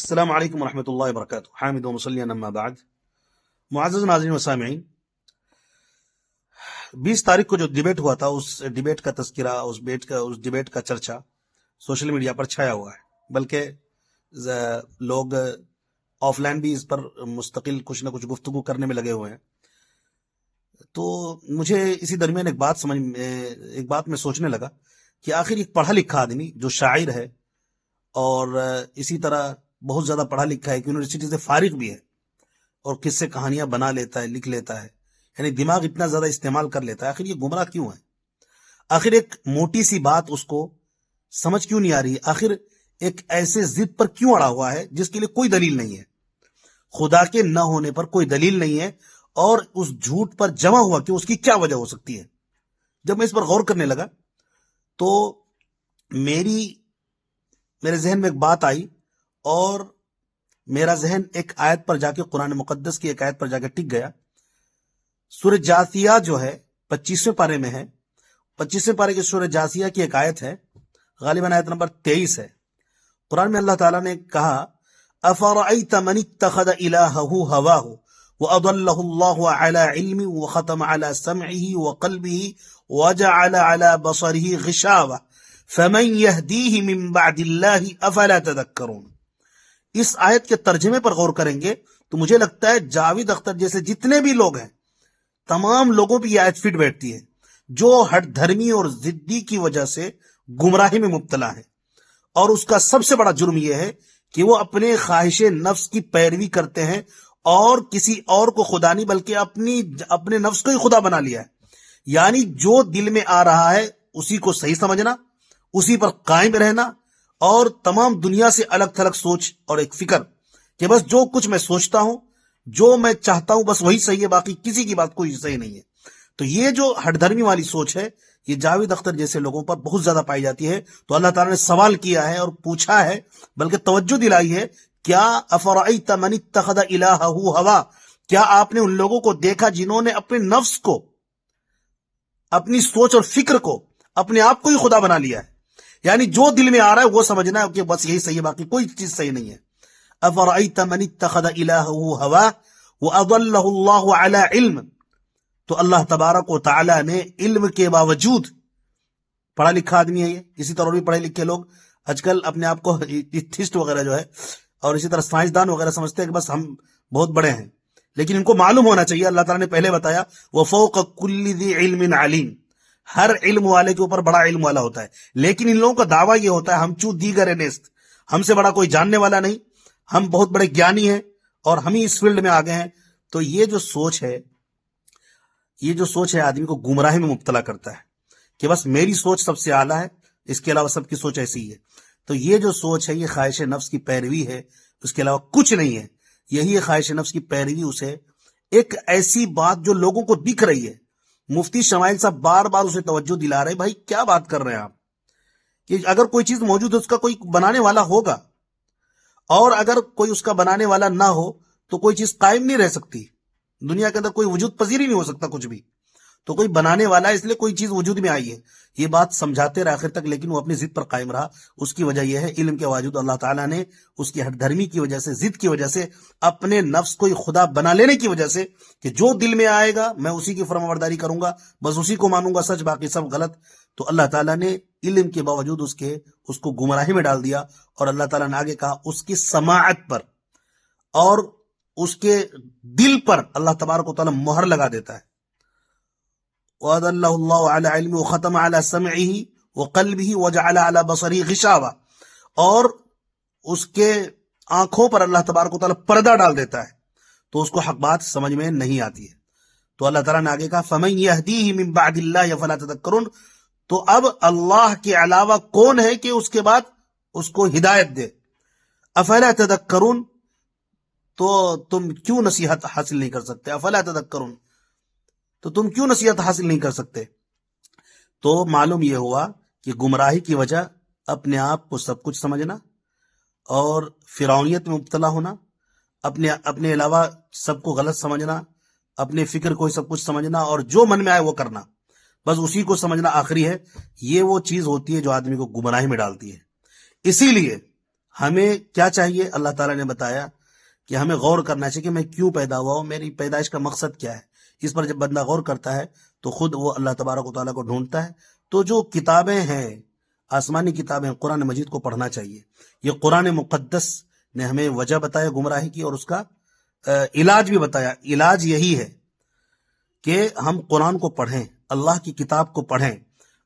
السلام علیکم ورحمۃ اللہ وبرکاتہ. حامد و مصلی اما بعد. معزز ناظرین و سامعین، 20 تاریخ کو جو ڈیبیٹ ہوا تھا، اس ڈیبیٹ کا تذکرہ، اس ڈیبیٹ کا چرچا سوشل میڈیا پر چھایا ہوا ہے، بلکہ لوگ آف لائن بھی اس پر مستقل کچھ نہ کچھ گفتگو کرنے میں لگے ہوئے ہیں. تو مجھے اسی درمیان ایک بات میں سوچنے لگا کہ آخر ایک پڑھا لکھا آدمی جو شاعر ہے اور اسی طرح بہت زیادہ پڑھا لکھا ہے کہ یونیورسٹی سے فارغ بھی ہے اور قصے کہانیاں بنا لیتا ہے، لکھ لیتا ہے، یعنی دماغ اتنا زیادہ استعمال کر لیتا ہے، آخر یہ گمراہ کیوں ہے؟ آخر ایک موٹی سی بات اس کو سمجھ کیوں نہیں آ رہی ہے؟ آخر ایک ایسے ضد پر کیوں اڑا ہوا ہے جس کے لیے کوئی دلیل نہیں ہے؟ خدا کے نہ ہونے پر کوئی دلیل نہیں ہے، اور اس جھوٹ پر جمع ہوا کہ اس کی کیا وجہ ہو سکتی ہے. جب میں اس پر غور کرنے لگا تو میرے ذہن میں ایک بات آئی، اور میرا ذہن ایک آیت پر جا کے، قرآن مقدس کی ایک آیت پر جا کے ٹک گیا. سورہ جاثیہ جو ہے 25ویں پارے میں ہے، 25ویں پارے کی سورہ جاثیہ کی ایک آیت ہے، غالباً آیت نمبر 23 ہے. قرآن میں اللہ تعالیٰ نے کہا افرأیت من اتخذ الہہ ہواہ وَأَضَلَّهُ اللَّهُ عَلَى عِلْمٍ وَخَتَمَ عَلَى سَمْعِهِ وَقَلْبِهِ وَجَعَلَ عَلَى بَصَرِهِ غِشَاوَةً فَمَنْ يَهْدِيهِ مِنْ بَعْدِ اللَّهِ أَفَلَا تَذَكَّرُونَ. اس آیت کے ترجمے پر غور کریں گے تو مجھے لگتا ہے جاوید اختر جیسے جتنے بھی لوگ ہیں، تمام لوگوں پہ یہ آیت فٹ بیٹھتی ہے، جو ہٹ دھرمی اور ضدی کی وجہ سے گمراہی میں مبتلا ہے. اور اس کا سب سے بڑا جرم یہ ہے کہ وہ اپنے خواہش نفس کی پیروی کرتے ہیں، اور کسی اور کو خدا نہیں بلکہ اپنے نفس کو ہی خدا بنا لیا ہے. یعنی جو دل میں آ رہا ہے اسی کو صحیح سمجھنا، اسی پر قائم رہنا، اور تمام دنیا سے الگ تھلگ سوچ اور ایک فکر کہ بس جو کچھ میں سوچتا ہوں، جو میں چاہتا ہوں، بس وہی صحیح ہے، باقی کسی کی بات کوئی صحیح نہیں ہے. تو یہ جو ہٹ دھرمی والی سوچ ہے، یہ جاوید اختر جیسے لوگوں پر بہت زیادہ پائی جاتی ہے. تو اللہ تعالیٰ نے سوال کیا ہے اور پوچھا ہے، بلکہ توجہ دلائی ہے، کیا افرأیت من اتخذ الہہ ہوا، کیا آپ نے ان لوگوں کو دیکھا جنہوں نے اپنے نفس کو، اپنی سوچ اور فکر کو، اپنے آپ کو ہی خدا بنا لیا ہے؟ یعنی جو دل میں آ رہا ہے وہ سمجھنا ہے کہ بس یہی صحیح ہے، باقی کوئی چیز صحیح نہیں ہے. افرأیت من اتخذ الہہ ہوا وَأَضَلَّهُ اللَّهُ عَلَى علم. تو اللہ تبارک و تعالی نے علم کے باوجود، پڑھا لکھا آدمی ہے یہ، اسی طرح بھی پڑھے لکھے لوگ آج کل اپنے آپ کو ایتھسٹ وغیرہ جو ہے اور اسی طرح سائنسدان وغیرہ سمجھتے ہیں کہ بس ہم بہت بڑے ہیں، لیکن ان کو معلوم ہونا چاہیے، اللہ تعالیٰ نے پہلے بتایا وَفَوْقَ كُلِّ ذِي عِلْمٍ عَلِيمٍ، ہر علم والے کے اوپر بڑا علم والا ہوتا ہے. لیکن ان لوگوں کا دعویٰ یہ ہوتا ہے ہم چو دیگر نیست، ہم سے بڑا کوئی جاننے والا نہیں، ہم بہت بڑے گیانی ہیں اور ہم ہی اس فیلڈ میں آگے ہیں. تو یہ جو سوچ ہے آدمی کو گمراہی میں مبتلا کرتا ہے کہ بس میری سوچ سب سے اعلیٰ ہے، اس کے علاوہ سب کی سوچ ایسی ہی ہے. تو یہ جو سوچ ہے، یہ خواہش نفس کی پیروی ہے، اس کے علاوہ کچھ نہیں ہے. یہی خواہش نفس کی پیروی اسے ایک ایسی بات جو لوگوں کو دکھ رہی ہے، مفتی شمائل صاحب بار بار اسے توجہ دلا رہے، بھائی کیا بات کر رہے ہیں آپ، کہ اگر کوئی چیز موجود ہے اس کا کوئی بنانے والا ہوگا، اور اگر کوئی اس کا بنانے والا نہ ہو تو کوئی چیز قائم نہیں رہ سکتی. دنیا کے اندر کوئی وجود پذیر ہی نہیں ہو سکتا کچھ بھی. تو کوئی بنانے والا ہے، اس لیے کوئی چیز وجود میں آئی ہے. یہ بات سمجھاتے رہے آخر تک، لیکن وہ اپنی ضد پر قائم رہا. اس کی وجہ یہ ہے علم کے باوجود اللہ تعالیٰ نے اس کی ہٹ دھرمی کی وجہ سے، ضد کی وجہ سے، اپنے نفس کو ہی خدا بنا لینے کی وجہ سے، کہ جو دل میں آئے گا میں اسی کی فرمانبرداری کروں گا، بس اسی کو مانوں گا سچ، باقی سب غلط. تو اللہ تعالیٰ نے علم کے باوجود اس کو گمراہی میں ڈال دیا. اور اللہ تعالیٰ نے آگے کہا اس کی سماعت پر اور اس کے دل پر اللہ تبارک و تعالیٰ مہر لگا دیتا ہے. وَأَضَلَّهُ اللَّهُ عَلَى عِلْمٍ وَخَتَمَ عَلَى سَمْعِهِ وَقَلْبِهِ وَجَعَلَ عَلَى بَصَرِهِ غِشَاوَةً، اور اس کے آنکھوں پر اللہ تبارک و تعالیٰ پردہ ڈال دیتا ہے، تو اس کو حق بات سمجھ میں نہیں آتی ہے. تو اللہ تعالیٰ نے آگے کہا فَمَنْ يَهْدِيهِ مِنْ بَعْدِ اللَّهِ أَفَلَا تَذَكَّرُونَ. تو اب اللہ کے علاوہ کون ہے کہ اس کے بعد اس کو ہدایت دے؟ افلا تذکرون، تو تم کیوں نصیحت حاصل نہیں کر سکتے؟ افلا تذکرون، تو تم کیوں نصیحت حاصل نہیں کر سکتے؟ تو معلوم یہ ہوا کہ گمراہی کی وجہ اپنے آپ کو سب کچھ سمجھنا اور فرعونیت میں مبتلا ہونا، اپنے علاوہ سب کو غلط سمجھنا، اپنے فکر کو ہی سب کچھ سمجھنا، اور جو من میں آئے وہ کرنا، بس اسی کو سمجھنا آخری ہے. یہ وہ چیز ہوتی ہے جو آدمی کو گمراہی میں ڈالتی ہے. اسی لیے ہمیں کیا چاہیے؟ اللہ تعالیٰ نے بتایا کہ ہمیں غور کرنا چاہیے کہ میں کیوں پیدا ہوا ہوں، میری پیدائش کا مقصد کیا ہے۔ اس پر جب بندہ غور کرتا ہے تو خود وہ اللہ تبارک و تعالیٰ کو ڈھونڈتا ہے۔ تو جو کتابیں ہیں، آسمانی کتابیں، قرآن مجید کو پڑھنا چاہیے۔ یہ قرآن مقدس نے ہمیں وجہ بتایا گمراہی کی، اور اس کا علاج بھی بتایا۔ علاج یہی ہے کہ ہم قرآن کو پڑھیں، اللہ کی کتاب کو پڑھیں۔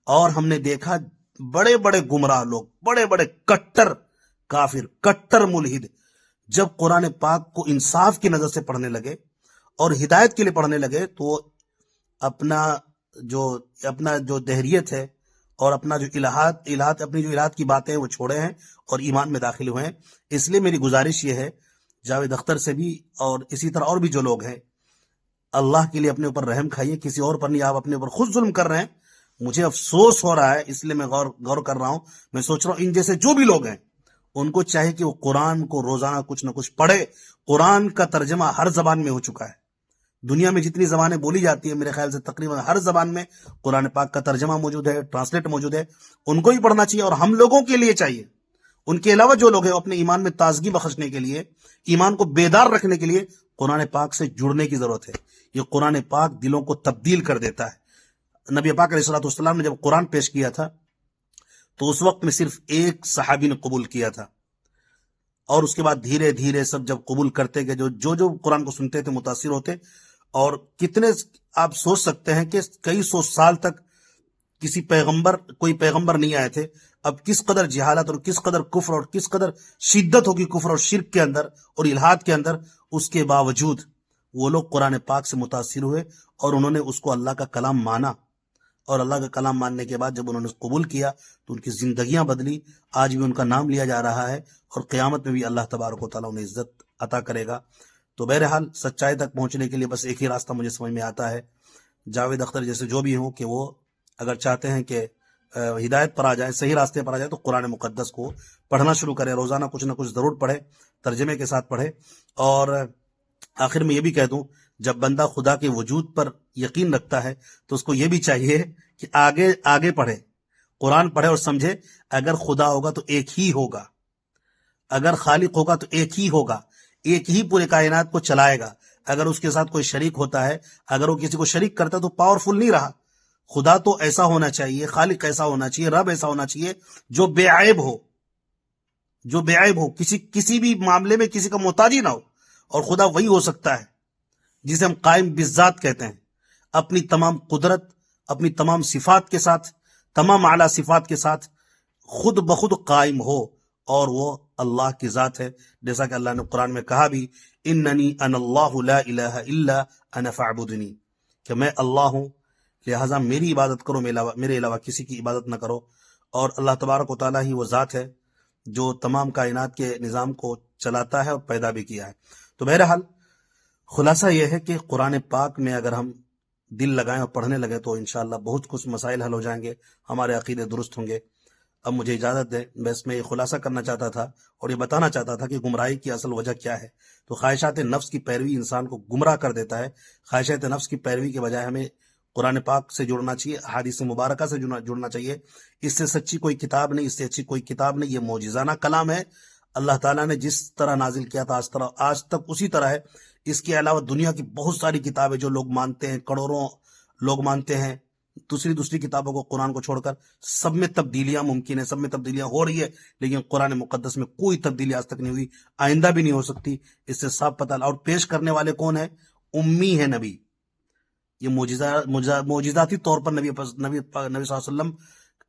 اور ہم نے دیکھا بڑے بڑے گمراہ لوگ، بڑے بڑے کٹر کافر، کٹر ملحد، جب قرآن پاک کو انصاف کی نظر سے پڑھنے لگے اور ہدایت کے لیے پڑھنے لگے، تو اپنا جو دہریت ہے اور اپنا جو اپنی جو الہات کی باتیں ہیں وہ چھوڑے ہیں اور ایمان میں داخل ہوئے ہیں۔ اس لیے میری گزارش یہ ہے جاوید اختر سے بھی، اور اسی طرح اور بھی جو لوگ ہیں، اللہ کے لیے اپنے اوپر رحم کھائیے، کسی اور پر نہیں، آپ اپنے اوپر خود ظلم کر رہے ہیں۔ مجھے افسوس ہو رہا ہے، اس لیے میں غور کر رہا ہوں۔ میں سوچ رہا ہوں ان جیسے جو بھی لوگ ہیں ان کو چاہے کہ وہ قرآن کو روزانہ کچھ نہ کچھ پڑھے۔ قرآن کا ترجمہ ہر زبان میں ہو چکا ہے۔ دنیا میں جتنی زبانیں بولی جاتی ہیں، میرے خیال سے تقریباً ہر زبان میں قرآن پاک کا ترجمہ موجود ہے، ٹرانسلیٹ موجود ہے۔ ان کو ہی پڑھنا چاہیے، اور ہم لوگوں کے لیے چاہیے، ان کے علاوہ جو لوگ ہیں اپنے ایمان میں تازگی بخشنے کے لیے، ایمان کو بیدار رکھنے کے لیے قرآن پاک سے جڑنے کی ضرورت ہے۔ یہ قرآن پاک دلوں کو تبدیل کر دیتا ہے۔ نبی پاک علیہ الصلوۃ والسلام نے جب قرآن پیش کیا تھا تو اس وقت میں صرف ایک صحابی نے قبول کیا تھا، اور اس کے بعد دھیرے دھیرے سب جب قبول کرتے گئے، جو قرآن کو سنتے تھے متاثر ہوتے، اور کتنے آپ سوچ سکتے ہیں کہ کئی سو سال تک کوئی پیغمبر نہیں آئے تھے۔ اب کس قدر جہالت اور کس قدر کفر اور کس قدر شدت ہوگی کفر اور شرک کے اندر اور الحاد کے اندر، اس کے باوجود وہ لوگ قرآن پاک سے متاثر ہوئے اور انہوں نے اس کو اللہ کا کلام مانا، اور اللہ کا کلام ماننے کے بعد جب انہوں نے قبول کیا تو ان کی زندگیاں بدلی۔ آج بھی ان کا نام لیا جا رہا ہے، اور قیامت میں بھی اللہ تبارک و تعالیٰ انہیں عزت عطا کرے گا۔ تو بہرحال سچائی تک پہنچنے کے لیے بس ایک ہی راستہ مجھے سمجھ میں آتا ہے، جاوید اختر جیسے جو بھی ہوں، کہ وہ اگر چاہتے ہیں کہ ہدایت پر آ جائے، صحیح راستے پر آ جائے، تو قرآن مقدس کو پڑھنا شروع کرے، روزانہ کچھ نہ کچھ ضرور پڑھے، ترجمے کے ساتھ پڑھے۔ اور آخر میں یہ بھی کہہ دوں، جب بندہ خدا کے وجود پر یقین رکھتا ہے تو اس کو یہ بھی چاہیے کہ آگے پڑھے، قرآن پڑھے اور سمجھے اگر خدا ہوگا تو ایک ہی ہوگا، اگر خالق ہوگا تو ایک ہی ہوگا، ایک ہی پورے کائنات کو چلائے گا۔ اگر اس کے ساتھ کوئی شریک ہوتا ہے، اگر وہ کسی کو شریک کرتا ہے تو پاورفل نہیں رہا۔ خدا تو ایسا ہونا چاہیے، خالق ایسا ہونا چاہیے، رب ایسا ہونا چاہیے جو بے عیب ہو، کسی بھی معاملے میں کسی کا محتاجی نہ ہو۔ اور خدا وہی ہو سکتا ہے جسے ہم قائم بالذات کہتے ہیں، اپنی تمام قدرت، اپنی تمام صفات کے ساتھ، تمام اعلیٰ صفات کے ساتھ خود بخود قائم ہو، اور وہ اللہ کی ذات ہے۔ جیسا کہ اللہ نے قرآن میں کہا بھی، اننی انا اللہ لا الہ الا انا فاعبدنی، کہ میں اللہ ہوں، لہٰذا میری عبادت کرو، میرے علاوہ کسی کی عبادت نہ کرو۔ اور اللہ تبارک و تعالیٰ ہی وہ ذات ہے جو تمام کائنات کے نظام کو چلاتا ہے اور پیدا بھی کیا ہے۔ تو بہرحال خلاصہ یہ ہے کہ قرآن پاک میں اگر ہم دل لگائیں اور پڑھنے لگے تو انشاءاللہ بہت کچھ مسائل حل ہو جائیں گے، ہمارے عقیدے درست ہوں گے۔ اب مجھے اجازت دیں، بس میں یہ خلاصہ کرنا چاہتا تھا اور یہ بتانا چاہتا تھا کہ گمراہی کی اصل وجہ کیا ہے۔ تو خواہشات نفس کی پیروی انسان کو گمراہ کر دیتا ہے۔ خواہشات نفس کی پیروی کے بجائے ہمیں قرآن پاک سے جڑنا چاہیے، احادیث مبارکہ سے جڑنا چاہیے۔ اس سے سچی کوئی کتاب نہیں، اس سے اچھی کوئی کتاب نہیں۔ یہ معجزانہ کلام ہے، اللہ تعالیٰ نے جس طرح نازل کیا تھا آج تک اسی طرح ہے۔ اس کے علاوہ دنیا کی بہت ساری کتابیں جو لوگ مانتے ہیں، کروڑوں لوگ مانتے ہیں دوسری کتابوں کو، قرآن کو چھوڑ کر، سب میں تبدیلیاں ممکن ہیں، سب میں تبدیلیاں ہو رہی ہے، لیکن قرآن مقدس میں کوئی تبدیلی آج تک نہیں ہوئی، آئندہ بھی نہیں ہو سکتی۔ اس سے صاف پتہ۔ اور پیش کرنے والے کون ہیں؟ امی ہے نبی۔ یہ معجزاتی طور پر نبی صلی اللہ علیہ وسلم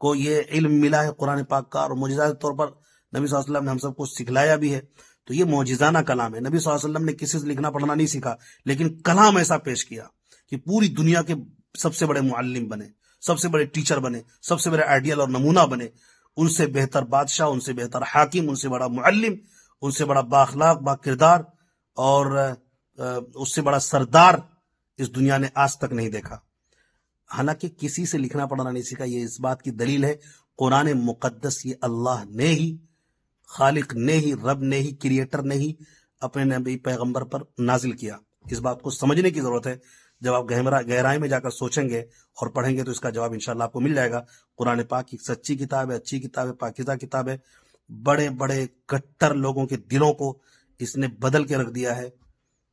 کو یہ علم ملا ہے قرآن پاک کا، اور معجزاتی طور پر نبی صلی اللہ علیہ وسلم نے ہم سب کو سکھلایا بھی ہے۔ تو یہ معجزانہ کلام ہے۔ نبی صلی اللہ علیہ وسلم نے کسی سے لکھنا پڑھنا نہیں سیکھا، لیکن کلام ایسا پیش کیا کہ پوری دنیا کے سب سے بڑے معلم بنے، سب سے بڑے ٹیچر بنے، سب سے بڑے آئیڈیل اور نمونہ بنے۔ ان سے بہتر بادشاہ، ان سے بہتر حاکم، ان سے بڑا معلم، ان سے بڑا بااخلاق، با کردار، اور اس سے بڑا سردار اس دنیا نے آج تک نہیں دیکھا۔ حالانکہ کسی سے لکھنا پڑھنا نہیں سیکھا، یہ اس بات کی دلیل ہے قرآن مقدس یہ اللہ نے ہی، خالق نے ہی، رب نے ہی، کریٹر نے ہی اپنے نبی پیغمبر پر نازل کیا۔ اس بات کو سمجھنے کی ضرورت ہے۔ جب آپ گہرائی میں جا کر سوچیں گے اور پڑھیں گے تو اس کا جواب انشاءاللہ آپ کو مل جائے گا۔ قرآن پاک ایک سچی کتاب ہے، اچھی کتاب ہے، پاکیزہ کتاب ہے، بڑے بڑے کٹر لوگوں کے دلوں کو اس نے بدل کے رکھ دیا ہے.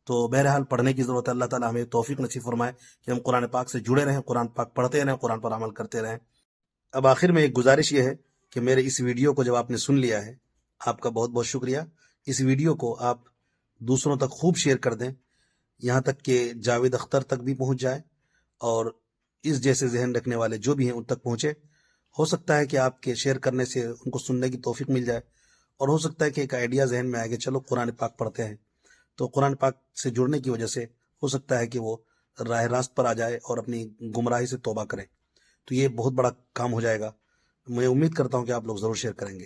تو بہرحال پڑھنے کی ضرورت ہے. اللہ تعالیٰ ہمیں توفیق نصیب فرمائے کہ ہم قرآن پاک سے جڑے رہیں, قرآن پاک پڑھتے رہیں, قرآن پر عمل کرتے رہیں. اب آخر میں ایک گزارش یہ ہے کہ میرے اس ویڈیو کو جب آپ نے سن لیا ہے, آپ کا بہت بہت شکریہ. اس ویڈیو کو آپ دوسروں تک خوب شیئر کر دیں, یہاں تک کہ جاوید اختر تک بھی پہنچ جائے, اور اس جیسے ذہن رکھنے والے جو بھی ہیں ان تک پہنچے. ہو سکتا ہے کہ آپ کے شیئر کرنے سے ان کو سننے کی توفیق مل جائے, اور ہو سکتا ہے کہ ایک آئیڈیا ذہن میں آئے کہ چلو قرآن پاک پڑھتے ہیں. تو قرآن پاک سے جڑنے کی وجہ سے ہو سکتا ہے کہ وہ راہ راست پر آ جائے اور اپنی گمراہی سے توبہ کریں. تو یہ بہت بڑا کام ہو جائے گا. میں امید کرتا ہوں کہ آپ لوگ ضرور شیئر کریں گے.